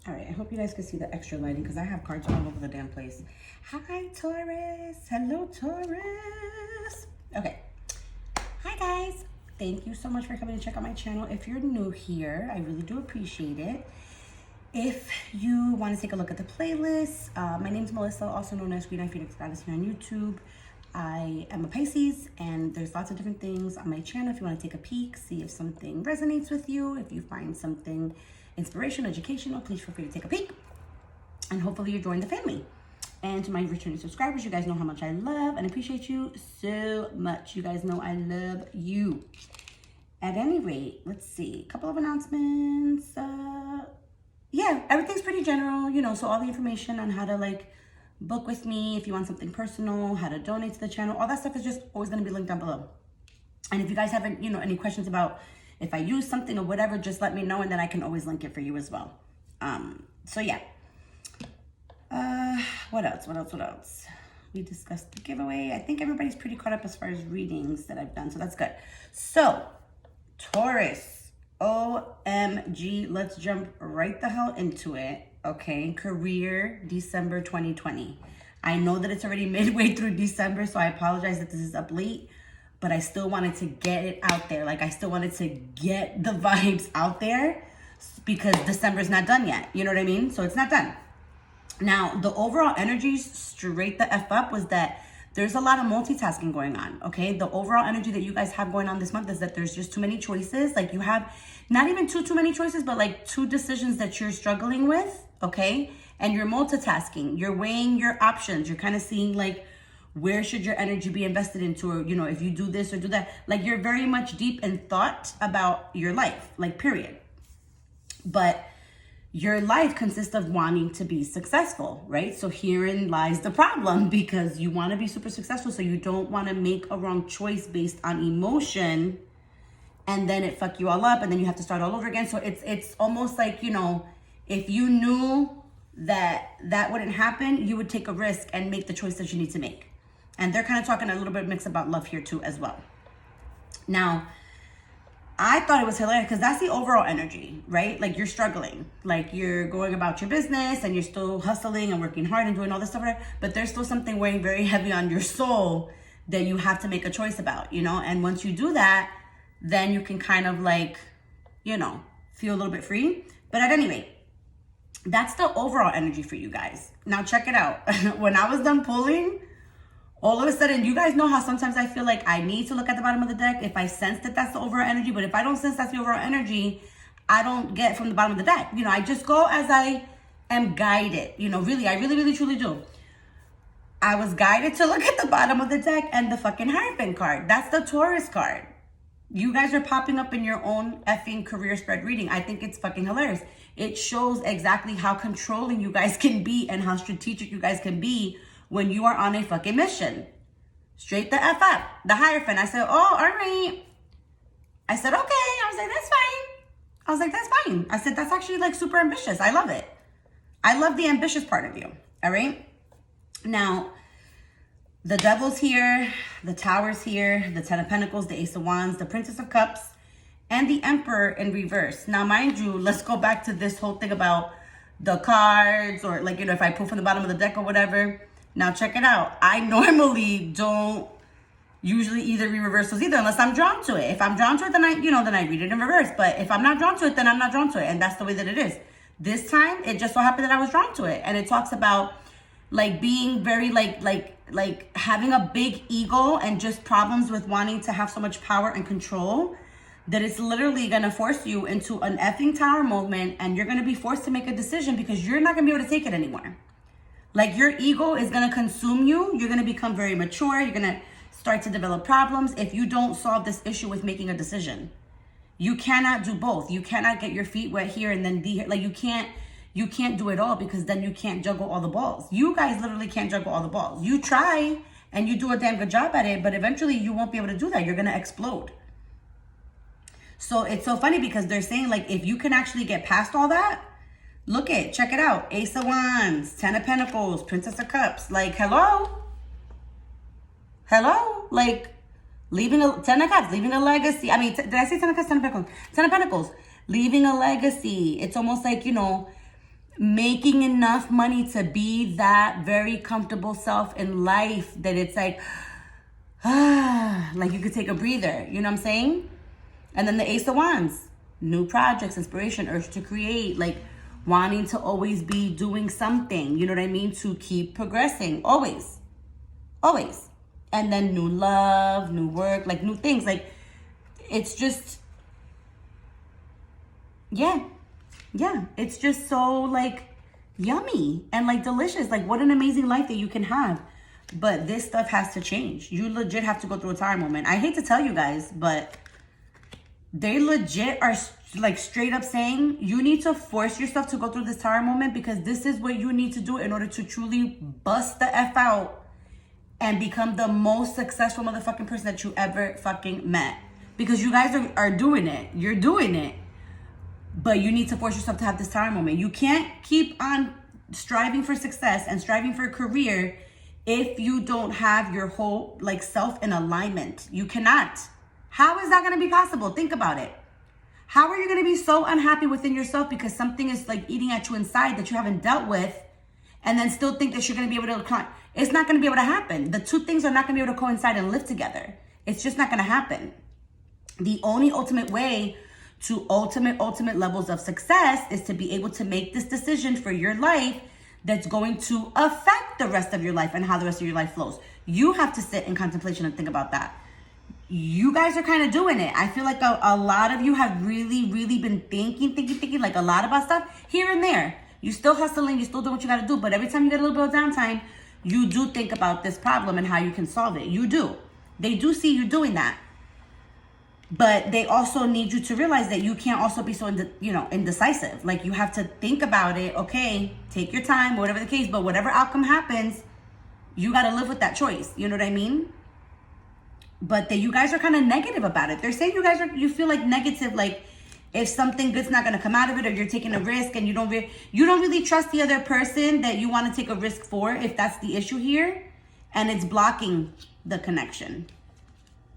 All right, I hope you guys can see the extra lighting because I have cards all over the damn place. Hi, Taurus. Hello, Taurus. Okay. Hi, guys. Thank you so much for coming to check out my channel. If you're new here, I really do appreciate it. If you want to take a look at the playlist, my name is Melissa, also known as Green Eye Phoenix Goddess here on YouTube. I am a Pisces, and there's lots of different things on my channel if you want to take a peek, see if something resonates with you, if you find something inspirational, educational, please feel free to take a peek. And hopefully you join the family. And to my returning subscribers, you guys know how much I love and appreciate you so much. You guys know I love you. At any rate, let's see, a couple of announcements. Yeah, everything's pretty general, you know, so all the information on how to like book with me, if you want something personal, how to donate to the channel, all that stuff is just always going to be linked down below. And if you guys have, you know, any questions about if I use something or whatever, just let me know, and then I can always link it for you as well. So yeah. What else? We discussed the giveaway. I think everybody's pretty caught up as far as readings that I've done, so that's good. So, Taurus, OMG, let's jump right the hell into it, okay? Career, December 2020. I know that it's already midway through December, so I apologize that this is up late, but I still wanted to get it out there. Like, I still wanted to get the vibes out there because December's not done yet. You know what I mean? So it's not done. Now, the overall energy straight the F up was that there's a lot of multitasking going on, okay? The overall energy that you guys have going on this month is that there's just too many choices. Like, you have not even too many choices, but like 2 decisions that you're struggling with, okay? And you're multitasking. You're weighing your options. You're kind of seeing like, where should your energy be invested into? Or, you know, if you do this or do that, like you're very much deep in thought about your life, like period. But your life consists of wanting to be successful, right? So herein lies the problem, because you want to be super successful. So you don't want to make a wrong choice based on emotion and then it fuck you all up and then you have to start all over again. So it's almost like, you know, if you knew that that wouldn't happen, you would take a risk and make the choice that you need to make. And they're kind of talking a little bit mixed about love here too as well. Now, I thought it was hilarious because that's the overall energy, right? Like you're struggling, like you're going about your business and you're still hustling and working hard and doing all this stuff, but there's still something weighing very heavy on your soul that you have to make a choice about, you know? And once you do that, then you can kind of like, you know, feel a little bit free. But at any rate, that's the overall energy for you guys. Now check it out. When I was done pulling, all of a sudden, you guys know how sometimes I feel like I need to look at the bottom of the deck if I sense that that's the overall energy. But if I don't sense that's the overall energy, I don't get from the bottom of the deck. You know, I just go as I am guided. You know, really, I really, truly do. I was guided to look at the bottom of the deck and the fucking Hierophant card. That's the Taurus card. You guys are popping up in your own effing career spread reading. I think it's fucking hilarious. It shows exactly how controlling you guys can be and how strategic you guys can be when you are on a fucking mission. Straight the F up. The Hierophant. I said, oh, all right. I said, okay. I was like, that's fine. That's fine. I said, that's actually like super ambitious. I love it. I love the ambitious part of you. All right. Now, the Devil's here. The Tower's here. The Ten of Pentacles. The Ace of Wands. The Princess of Cups. And the Emperor in reverse. Now, mind you, let's go back to this whole thing about the cards or like, you know, if I pull from the bottom of the deck or whatever. Now, check it out. I normally don't usually either read reversals either unless I'm drawn to it. If I'm drawn to it, then I read it in reverse. But if I'm not drawn to it, then I'm not drawn to it. And that's the way that it is. This time, it just so happened that I was drawn to it. And it talks about like being very like having a big ego and just problems with wanting to have so much power and control that it's literally going to force you into an effing tower moment. And you're going to be forced to make a decision because you're not going to be able to take it anymore. Like your ego is going to consume you. You're going to become very mature. You're going to start to develop problems if you don't solve this issue with making a decision. You cannot do both. You cannot get your feet wet here and then be here. Like you can't do it all because then you can't juggle all the balls. You guys literally can't juggle all the balls. You try and you do a damn good job at it, but eventually you won't be able to do that. You're going to explode. So it's so funny because they're saying like, if you can actually get past all that, check it out. Ace of Wands, Ten of Pentacles, Princess of Cups. Like, hello? Like, Ten of Cups, leaving a legacy. I mean, did I say Ten of Cups, Ten of Pentacles? Ten of Pentacles, leaving a legacy. It's almost like, you know, making enough money to be that very comfortable self in life that it's like, like you could take a breather. You know what I'm saying? And then the Ace of Wands, new projects, inspiration, urge to create, like wanting to always be doing something, you know what I mean? To keep progressing, always. And then new love, new work, like new things. Like, it's just, yeah, it's just so like yummy and like delicious. Like, what an amazing life that you can have. But this stuff has to change. You legit have to go through a tower moment. I hate to tell you guys, but they legit are like straight up saying you need to force yourself to go through this tower moment, because this is what you need to do in order to truly bust the F out and become the most successful motherfucking person that you ever fucking met. Because you guys are doing it. You're doing it. But you need to force yourself to have this tower moment. You can't keep on striving for success and striving for a career if you don't have your whole like self in alignment. You cannot. How is that going to be possible? Think about it. How are you going to be so unhappy within yourself because something is like eating at you inside that you haven't dealt with, and then still think that you're going to be able to, it's not going to be able to happen. The two things are not going to be able to coincide and live together. It's just not going to happen. The only ultimate way to ultimate levels of success is to be able to make this decision for your life that's going to affect the rest of your life and how the rest of your life flows. You have to sit in contemplation and think about that. You guys are kind of doing it. I feel like a lot of you have really been thinking like a lot about stuff here and there. You still hustling, you still doing what you got to do, but every time you get a little bit of downtime, you do think about this problem and how you can solve it. You do. They do see you doing that. But they also need you to realize that you can't also be so, indecisive. Like, you have to think about it. Okay, take your time, whatever the case. But whatever outcome happens, you got to live with that choice. You know what I mean? But you guys are kind of negative about it. They're saying you feel like negative, like if something good's not going to come out of it, or you're taking a risk and you don't really trust the other person that you want to take a risk for, if that's the issue here. And it's blocking the connection.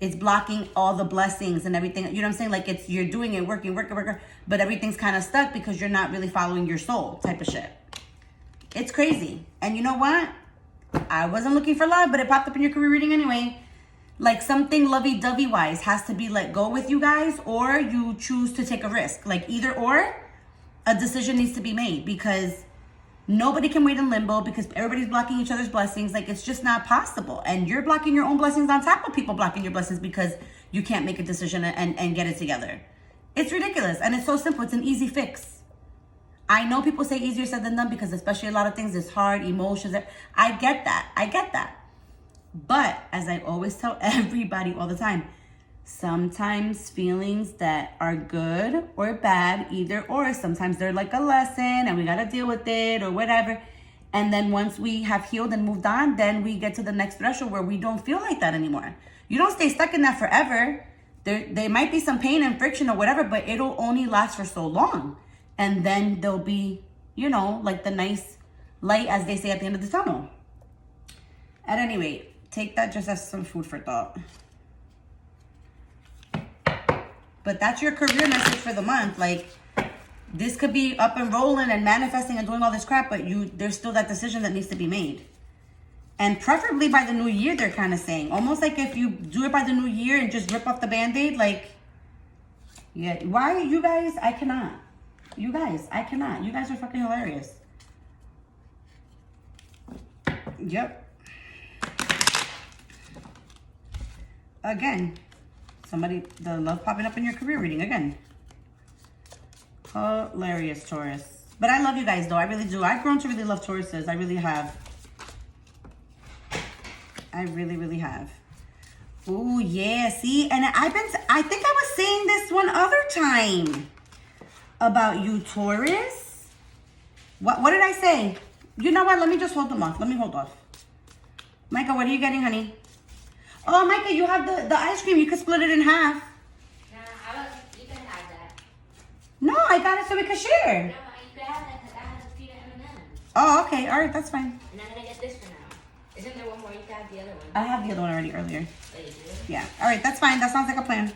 It's blocking all the blessings and everything. You know what I'm saying? Like, you're doing it, working, but everything's kind of stuck because you're not really following your soul type of shit. It's crazy. And you know what? I wasn't looking for love, but it popped up in your career reading anyway. Like, something lovey-dovey wise has to be let go with you guys, or you choose to take a risk. Like, either or, a decision needs to be made, because nobody can wait in limbo, because everybody's blocking each other's blessings. Like, it's just not possible. And you're blocking your own blessings on top of people blocking your blessings because you can't make a decision and get it together. It's ridiculous. And it's so simple. It's an easy fix. I know people say easier said than done, because especially a lot of things is hard, emotions. I get that. But as I always tell everybody all the time, sometimes feelings that are good or bad, either or, sometimes they're like a lesson and we got to deal with it or whatever. And then once we have healed and moved on, then we get to the next threshold where we don't feel like that anymore. You don't stay stuck in that forever. There might be some pain and friction or whatever, but it'll only last for so long. And then there'll be, like the nice light, as they say, at the end of the tunnel. At any rate, take that just as some food for thought. But that's your career message for the month. Like, this could be up and rolling and manifesting and doing all this crap, but there's still that decision that needs to be made. And preferably by the new year, they're kind of saying. Almost like if you do it by the new year and just rip off the Band-Aid, like, yeah. Why? You guys, I cannot. You guys are fucking hilarious. Yep. Again, the love popping up in your career reading again. Hilarious, Taurus. But I love you guys, though. I really do. I've grown to really love Tauruses. I really have. I really have. Oh, yeah. See? And I think I was saying this one other time about you, Taurus. What did I say? You know what? Let me just hold them off. Let me hold off. Micah, what are you getting, honey? Oh, Micah, you have the ice cream. You could split it in half. No, you can have that. No, I got it so we could share. No, you can have that because I have a peanut M&M. Oh, okay. All right, that's fine. And I'm going to get this for now. Isn't there one more? You can have the other one. I have the other one already earlier. Oh, you do? Yeah. All right, that's fine. That sounds like a plan.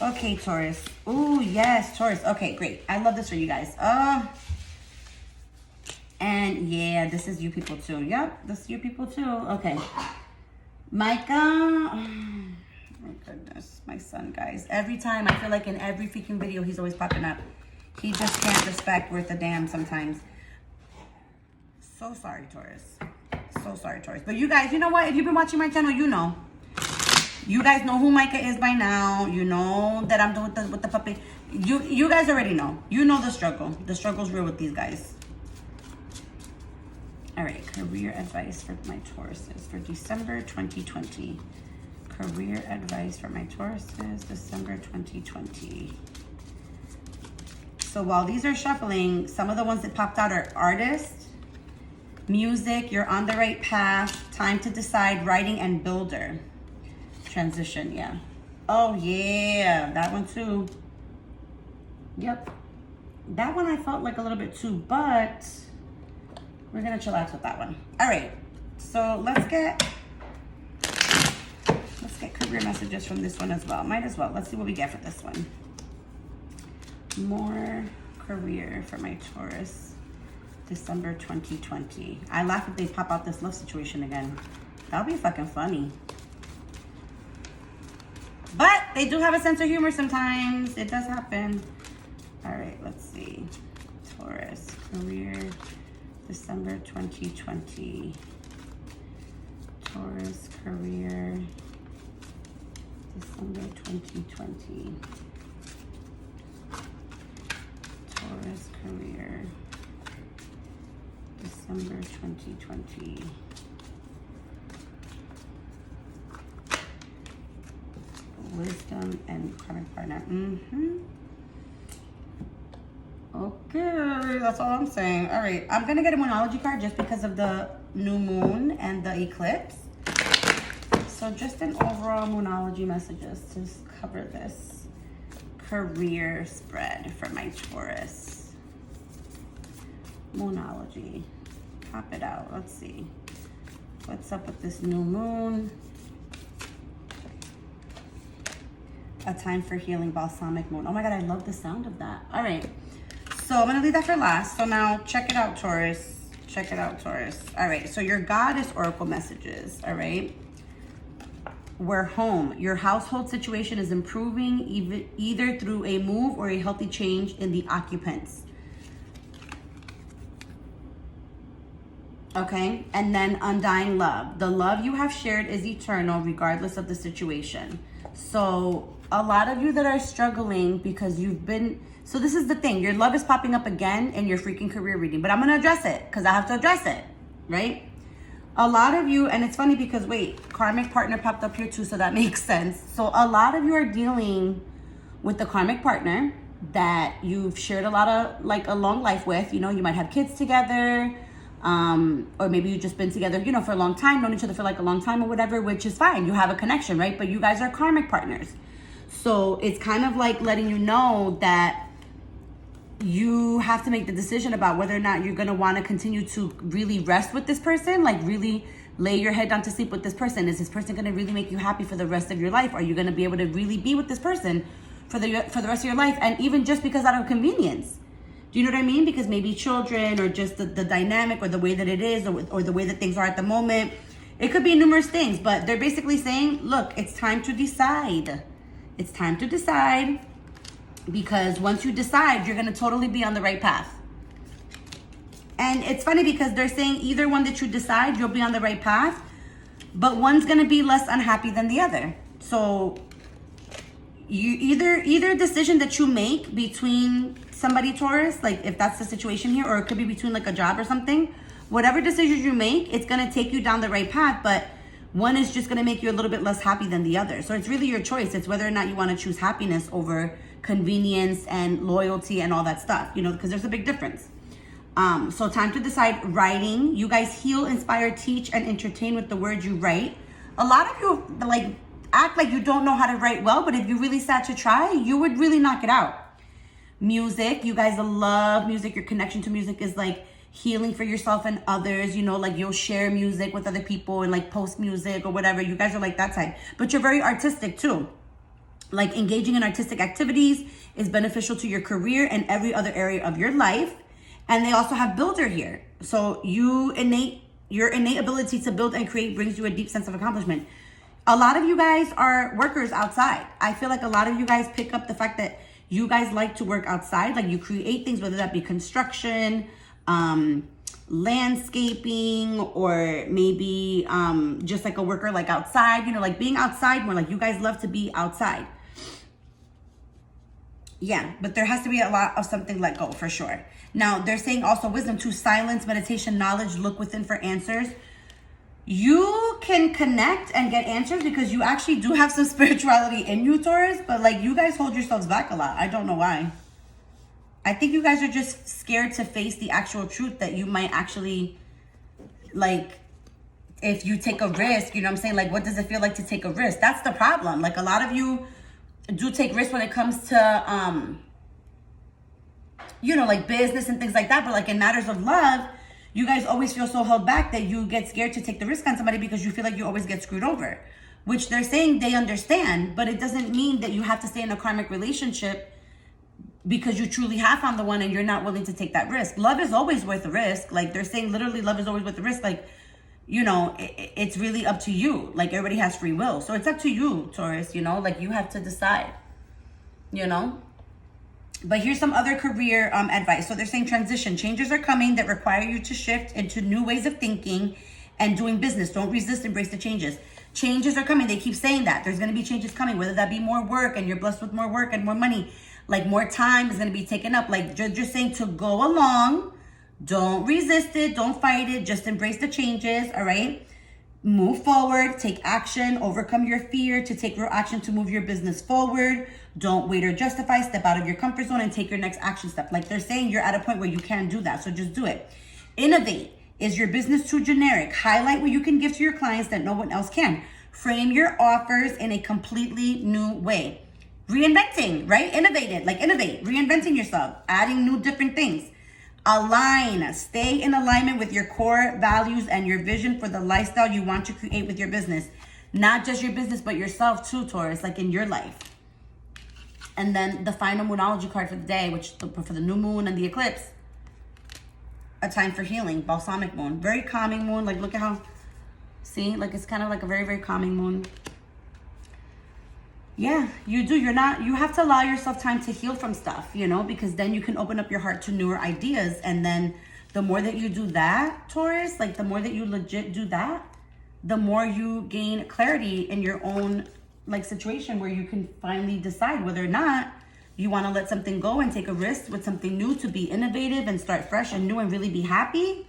Okay, Taurus. Ooh, yes, Taurus. Okay, great. I love this for you guys. And yeah, this is you people too. Yep, this is you people too. Okay. Micah. Oh my goodness. My son, guys. Every time, I feel like in every freaking video, he's always popping up. He just can't respect worth a damn sometimes. So sorry, Taurus. So sorry, Taurus. But you guys, you know what? If you've been watching my channel, you know. You guys know who Micah is by now. You know that I'm doing with the puppy. You guys already know. You know the struggle. The struggle's real with these guys. All right, career advice for my Tauruses for December 2020. Career advice for my Tauruses, December 2020. So while these are shuffling, some of the ones that popped out are artist, music, you're on the right path, time to decide, writing, and builder. Transition, yeah. Oh yeah, that one too. Yep. That one I felt like a little bit too, but we're gonna chillax with that one. All right, so let's get career messages from this one as well. Might as well. Let's see what we get for this one. More career for my Taurus, December 2020. I laugh if they pop out this love situation again. That'll be fucking funny. But they do have a sense of humor sometimes. It does happen. All right, let's see. Taurus, career, December 2020. Taurus, career, December 2020. Taurus, career, December 2020. Wisdom and karmic partner. Okay, that's all I'm saying. All right, I'm gonna get a Moonology card just because of the new moon and the eclipse. So just an overall Moonology messages to cover this career spread for my Taurus. Moonology. Pop it out. Let's see. What's up with this new moon? A time for healing, balsamic moon. Oh my God, I love the sound of that. All right. So I'm going to leave that for last. So now check it out, Taurus. Check it out, Taurus. All right. So your goddess oracle messages. All right. We're home. Your household situation is improving either through a move or a healthy change in the occupants. Okay. And then undying love. The love you have shared is eternal regardless of the situation. So a lot of you that are struggling because you've been, so this is the thing, your love is popping up again in your freaking career reading, but I'm going to address it because I have to address it, right? A lot of you, and it's funny because wait, karmic partner popped up here too, so that makes sense. So a lot of you are dealing with the karmic partner that you've shared a lot of, like a long life with, you know, you might have kids together, or maybe you've just been together, you know, for a long time, known each other for like a long time or whatever, which is fine. You have a connection, right? But you guys are karmic partners. So it's kind of like letting you know that you have to make the decision about whether or not you're going to want to continue to really rest with this person, like really lay your head down to sleep with this person. Is this person going to really make you happy for the rest of your life? Are you going to be able to really be with this person for the rest of your life? And even just because out of convenience. Do you know what I mean? Because maybe children or just the dynamic or the way that it is or the way that things are at the moment. It could be numerous things, but they're basically saying, look, it's time to decide. It's time to decide because once you decide, you're going to totally be on the right path. And it's funny because they're saying either one that you decide, you'll be on the right path, but one's going to be less unhappy than the other. So you either decision that you make between somebody, Taurus, like if that's the situation here, or it could be between like a job or something, whatever decisions you make, it's going to take you down the right path, but one is just going to make you a little bit less happy than the other. So it's really your choice. It's whether or not you want to choose happiness over convenience and loyalty and all that stuff, you know, because there's a big difference. So time to decide. Writing. You guys heal, inspire, teach, and entertain with the words you write. A lot of you like act like you don't know how to write well, but if you really sat to try, you would really knock it out. Music. You guys love music. Your connection to music is like healing for yourself and others, you know, like you'll share music with other people and like post music or whatever. You guys are like that type, but you're very artistic too. Like engaging in artistic activities is beneficial to your career and every other area of your life. And they also have builder here. So your innate ability to build and create brings you a deep sense of accomplishment. A lot of you guys are workers outside. I feel like a lot of you guys pick up the fact that you guys like to work outside. Like you create things, whether that be construction, landscaping, or maybe just like a worker like outside, you know, like being outside more. Like you guys love to be outside. Yeah, but there has to be a lot of something let go for sure. Now, they're saying also wisdom to silence, meditation, knowledge, look within for answers. You can connect and get answers because you actually do have some spirituality in you, Taurus, but like you guys hold yourselves back a lot. I don't know why. I think you guys are just scared to face the actual truth that you might actually, like, if you take a risk, you know what I'm saying? Like, what does it feel like to take a risk? That's the problem. Like, a lot of you do take risks when it comes to, you know, like business and things like that. But like in matters of love, you guys always feel so held back that you get scared to take the risk on somebody because you feel like you always get screwed over, which they're saying they understand, but it doesn't mean that you have to stay in a karmic relationship because you truly have found the one and you're not willing to take that risk. Love is always worth a risk. Like they're saying literally love is always worth a risk. Like, you know, it's really up to you. Like everybody has free will. So it's up to you, Taurus, you know, like you have to decide, you know. But here's some other career advice. So they're saying transition. Changes are coming that require you to shift into new ways of thinking and doing business. Don't resist, embrace the changes. Changes are coming. They keep saying that. There's going to be changes coming, whether that be more work and you're blessed with more work and more money. Like more time is going to be taken up. Like just saying to go along. Don't resist it. Don't fight it. Just embrace the changes. All right. Move forward. Take action. Overcome your fear to take real action to move your business forward. Don't wait or justify. Step out of your comfort zone and take your next action step. Like they're saying, you're at a point where you can do that. So just do it. Innovate. Is your business too generic? Highlight what you can give to your clients that no one else can. Frame your offers in a completely new way. Reinventing, right? Innovate. Reinventing yourself. Adding new different things. Align. Stay in alignment with your core values and your vision for the lifestyle you want to create with your business. Not just your business, but yourself too, Taurus, like in your life. And then the final moonology card for the day, which for the new moon and the eclipse. A time for healing. Balsamic moon. Very calming moon. Like look at how, see, like it's kind of like a very, very calming moon. Yeah, you do. You have to allow yourself time to heal from stuff, you know, because then you can open up your heart to newer ideas. And then the more that you do that, Taurus, like the more that you legit do that, the more you gain clarity in your own like situation where you can finally decide whether or not you want to let something go and take a risk with something new to be innovative and start fresh and new and really be happy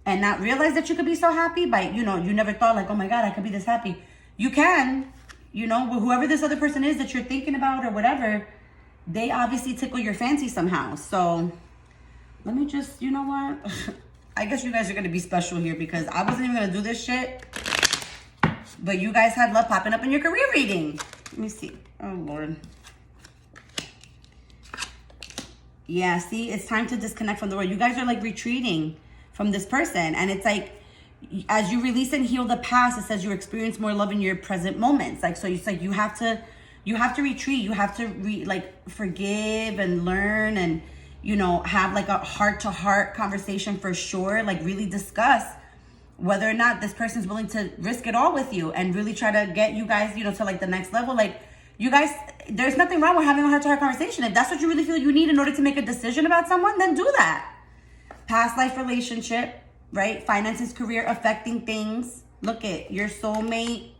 and not realize that you could be so happy by, you know, you never thought like, oh my God, I could be this happy. You can. You know, whoever this other person is that you're thinking about or whatever, they obviously tickle your fancy somehow. So let me just, you know what? I guess you guys are going to be special here because I wasn't even going to do this shit. But you guys had love popping up in your career reading. Let me see. Oh, Lord. Yeah, see, it's time to disconnect from the world. You guys are like retreating from this person. And it's like, as you release and heal the past, it says you experience more love in your present moments. Like, so it's like you have to retreat. You have to forgive and learn and, you know, have like a heart-to-heart conversation for sure. Like really discuss whether or not this person's willing to risk it all with you and really try to get you guys, you know, to like the next level. Like you guys, there's nothing wrong with having a heart-to-heart conversation. If that's what you really feel you need in order to make a decision about someone, then do that. Past life relationship. Right? Finances, career, affecting things. Look at your soulmate.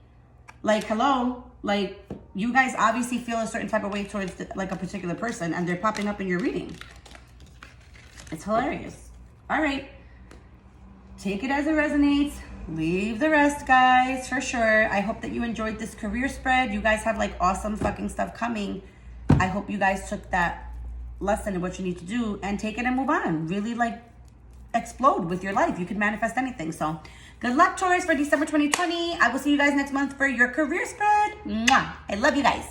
Like, hello. Like, you guys obviously feel a certain type of way towards like a particular person and they're popping up in your reading. It's hilarious. All right. Take it as it resonates. Leave the rest, guys, for sure. I hope that you enjoyed this career spread. You guys have like awesome fucking stuff coming. I hope you guys took that lesson of what you need to do and take it and move on. Really like explode with your life. You can manifest anything. So good luck, Taurus, for December 2020. I will see you guys next month for your career spread. Mwah. I love you guys.